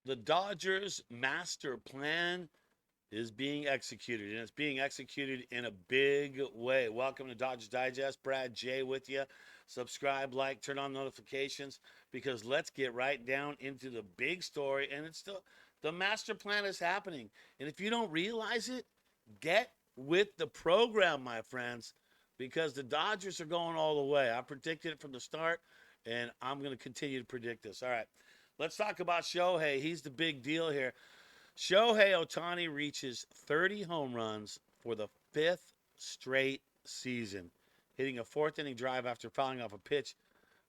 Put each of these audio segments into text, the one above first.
The Dodgers' master plan is being executed, and it's being executed in a big way. Welcome to Dodgers Digest. Brad J with you. Subscribe, like, turn on notifications because let's get right down into the big story. And it's the master plan is happening. And if you don't realize it, get with the program, my friends, because the Dodgers are going all the way. I predicted it from the start, and I'm going to continue to predict this. All right, let's talk about Shohei. He's the big deal here. Shohei Otani reaches 30 home runs for the fifth straight season, hitting a fourth inning drive after fouling off a pitch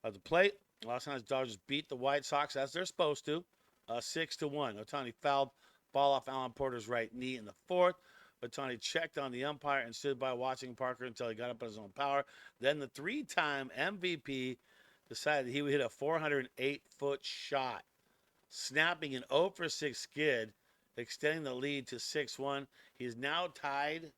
at the plate. Last night's Dodgers beat the White Sox as they're supposed to, 6-1. Otani fouled ball off Alan Porter's right knee in the fourth. Otani checked on the umpire and stood by watching Parker until he got up on his own power. Then the three-time MVP decided he would hit a 408-foot shot, snapping an 0 for 6 skid, extending the lead to 6-1. He's now tied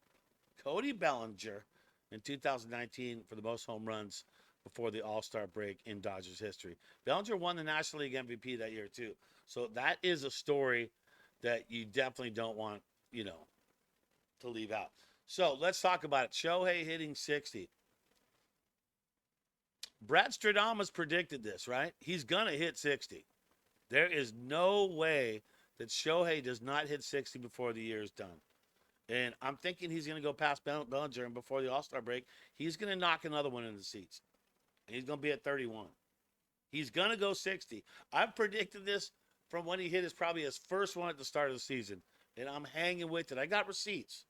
Cody Bellinger in 2019 for the most home runs before the All-Star break in Dodgers history. Bellinger won the National League MVP that year too. So that is a story that you definitely don't want, to leave out. So let's talk about it. Shohei hitting 60. Brad Stradamus predicted this, right? He's going to hit 60. There is no way that Shohei does not hit 60 before the year is done. And I'm thinking he's going to go past Bellinger, and before the All-Star break, he's going to knock another one in the seats. He's going to be at 31. He's going to go 60. I've predicted this from when he hit his first one at the start of the season, and I'm hanging with it. I got receipts,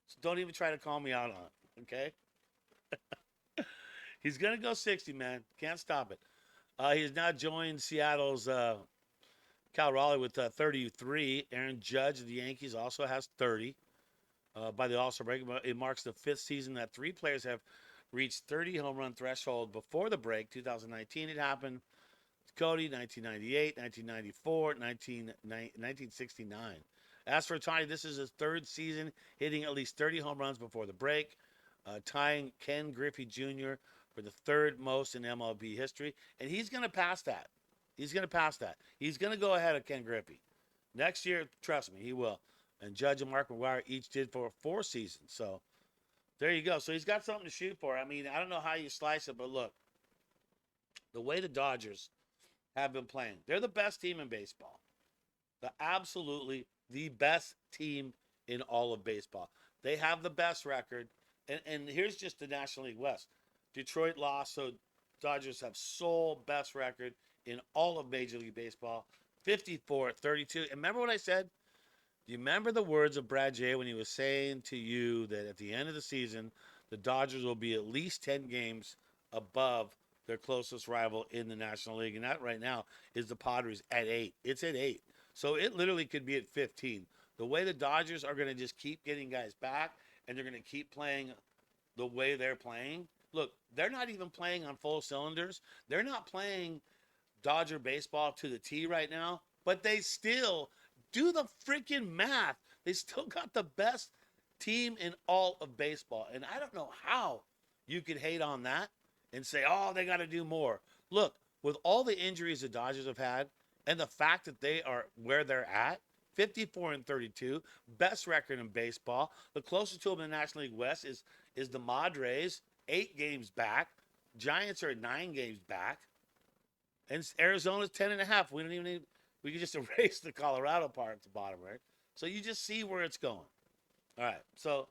so don't even try to call me out on it, okay? He's going to go 60, man. Can't stop it. He's now joined Seattle's Cal Raleigh with 33. Aaron Judge of the Yankees also has 30 by the All-Star break. It marks the fifth season that three players have reached 30 home run threshold before the break. 2019 it happened. Cody, 1998, 1994, 1969. As for Otani, this is his third season hitting at least 30 home runs before the break, tying Ken Griffey Jr. for the third most in MLB history. And he's going to pass that. He's going to pass that. He's going to go ahead of Ken Griffey. Next year, trust me, he will. And Judge and Mark McGwire each did for 4 seasons. So there you go. So he's got something to shoot for. I mean, I don't know how you slice it, but look, the way the Dodgers have been playing, they're the best team in baseball. Absolutely the best team in all of baseball. They have the best record. And here's just the National League West. Detroit lost, so Dodgers have sole best record in all of Major League Baseball, 54-32. And remember what I said? Do you remember the words of Brad J when he was saying to you that at the end of the season, the Dodgers will be at least 10 games above their closest rival in the National League? And that right now is the Padres at 8. It's at 8. So it literally could be at 15. The way the Dodgers are going to just keep getting guys back and they're going to keep playing the way they're playing. Look, they're not even playing on full cylinders. They're not playing Dodger baseball to the T right now, but they still do the freaking math. They still got the best team in all of baseball. And I don't know how you could hate on that and say, oh, they got to do more. Look, with all the injuries the Dodgers have had and the fact that they are where they're at, 54-32, best record in baseball. The closest to them in the National League West is the Madres, 8 games back. Giants are 9 games back. And Arizona's 10.5. We don't even need, we can just erase the Colorado part at the bottom, right? So you just see where it's going. All right. So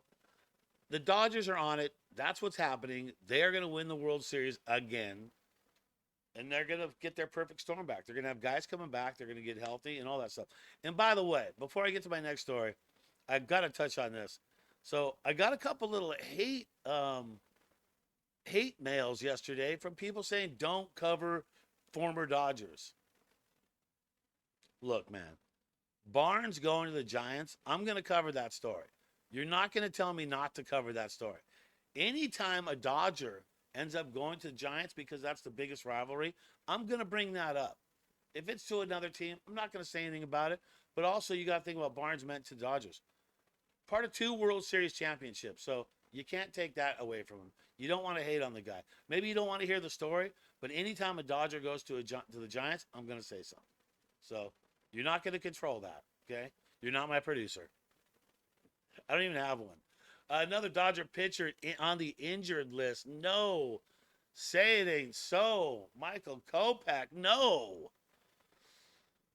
the Dodgers are on it. That's what's happening. They are going to win the World Series again. And they're going to get their perfect storm back. They're going to have guys coming back. They're going to get healthy and all that stuff. And by the way, before I get to my next story, I've got to touch on this. So I got a couple little hate mails yesterday from people saying don't cover former Dodgers. Look, man, Barnes going to the Giants, I'm going to cover that story. You're not going to tell me not to cover that story. Anytime a Dodger ends up going to the Giants because that's the biggest rivalry, I'm going to bring that up. If it's to another team, I'm not going to say anything about it. But also, you got to think about Barnes meant to the Dodgers. Part of 2 World Series championships, so you can't take that away from him. You don't want to hate on the guy. Maybe you don't want to hear the story, but anytime a Dodger goes to the Giants, I'm going to say something. So You're not going to control that, okay? You're not my producer. I don't even have one. Another Dodger pitcher on the injured list. No. Say it ain't so. Michael Kopeck. No.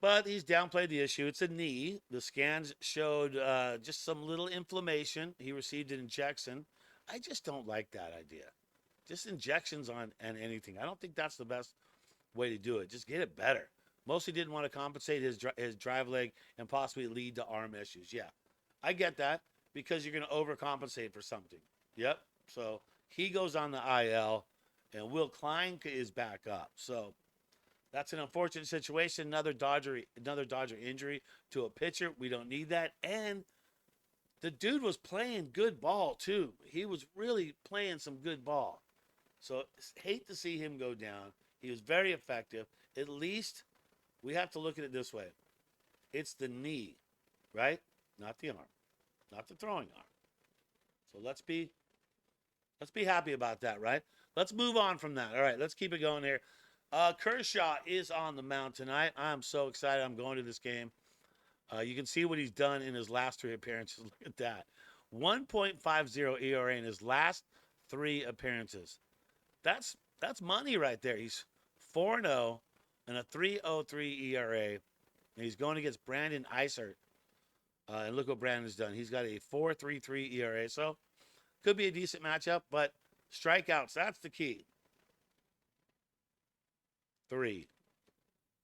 But he's downplayed the issue. It's a knee. The scans showed just some little inflammation. He received an injection. I just don't like that idea. Just injections on and anything. I don't think that's the best way to do it. Just get it better. Mostly didn't want to compensate his drive leg and possibly lead to arm issues. Yeah, I get that because you're going to overcompensate for something. Yep. So he goes on the IL, and Will Klein is back up. So that's an unfortunate situation. Another Dodger injury to a pitcher. We don't need that. And the dude was playing good ball too. He was really playing some good ball. So hate to see him go down. He was very effective. At least we have to look at it this way. It's the knee, right? Not the arm. Not the throwing arm. So let's be happy about that, right? Let's move on from that. All right, let's keep it going here. Kershaw is on the mound tonight. I'm so excited. I'm going to this game. You can see what he's done in his last 3 appearances. Look at that. 1.50 ERA in his last 3 appearances. That's money right there. He's 4-0 and a 3.03 ERA. And he's going against Brandon Eisert. And look what Brandon's done. He's got a 4.33 ERA. So could be a decent matchup, but strikeouts, that's the key. 3.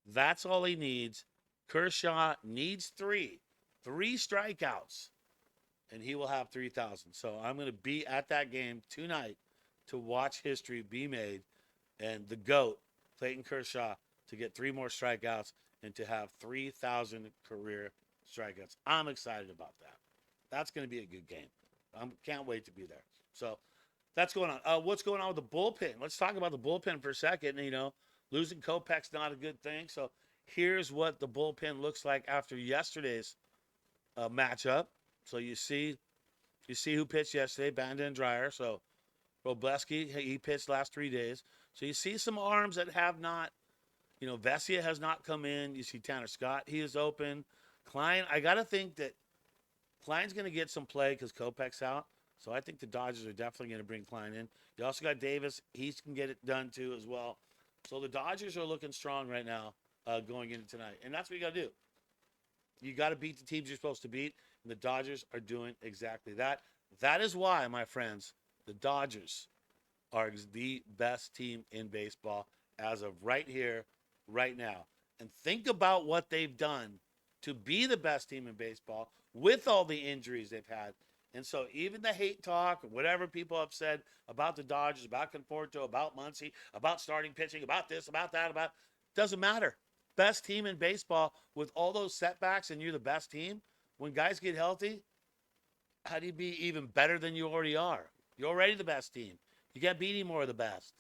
That's all he needs. Kershaw needs 3. 3 strikeouts, and he will have 3,000. So I'm going to be at that game tonight to watch history be made and the GOAT, Clayton Kershaw, to get 3 more strikeouts and to have 3,000 career strikeouts. I'm excited about that. That's going to be a good game. I can't wait to be there. So that's going on. What's going on with the bullpen? Let's talk about the bullpen for a second. You know, losing Kopeck's not a good thing. So here's what the bullpen looks like after yesterday's matchup. So you see who pitched yesterday, Banda and Dreyer. So Robleski, he pitched last 3 days. So you see some arms that have not, you know, Vesia has not come in. You see Tanner Scott, he is open. Klein, I got to think that Klein's going to get some play because Kopeck's out. So I think the Dodgers are definitely going to bring Klein in. You also got Davis. He can get it done too as well. So the Dodgers are looking strong right now going into tonight. And that's what you got to do. You got to beat the teams you're supposed to beat. And the Dodgers are doing exactly that. That is why, my friends, the Dodgers are the best team in baseball as of right here, right now. And think about what they've done to be the best team in baseball with all the injuries they've had. And so even the hate talk, whatever people have said about the Dodgers, about Conforto, about Muncy, about starting pitching, about this, about that, doesn't matter. Best team in baseball with all those setbacks and you're the best team. When guys get healthy, how do you be even better than you already are? You're already the best team. You can't be any more of the best.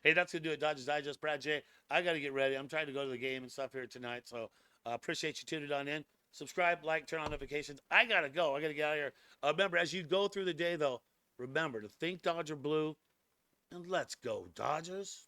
Hey, that's going to do it. Dodgers Digest. Brad J. I got to get ready. I'm trying to go to the game and stuff here tonight. So appreciate you tuning on in. Subscribe, like, turn on notifications. I got to go. I got to get out of here. Remember, as you go through the day, though, remember to think Dodger blue. And let's go, Dodgers.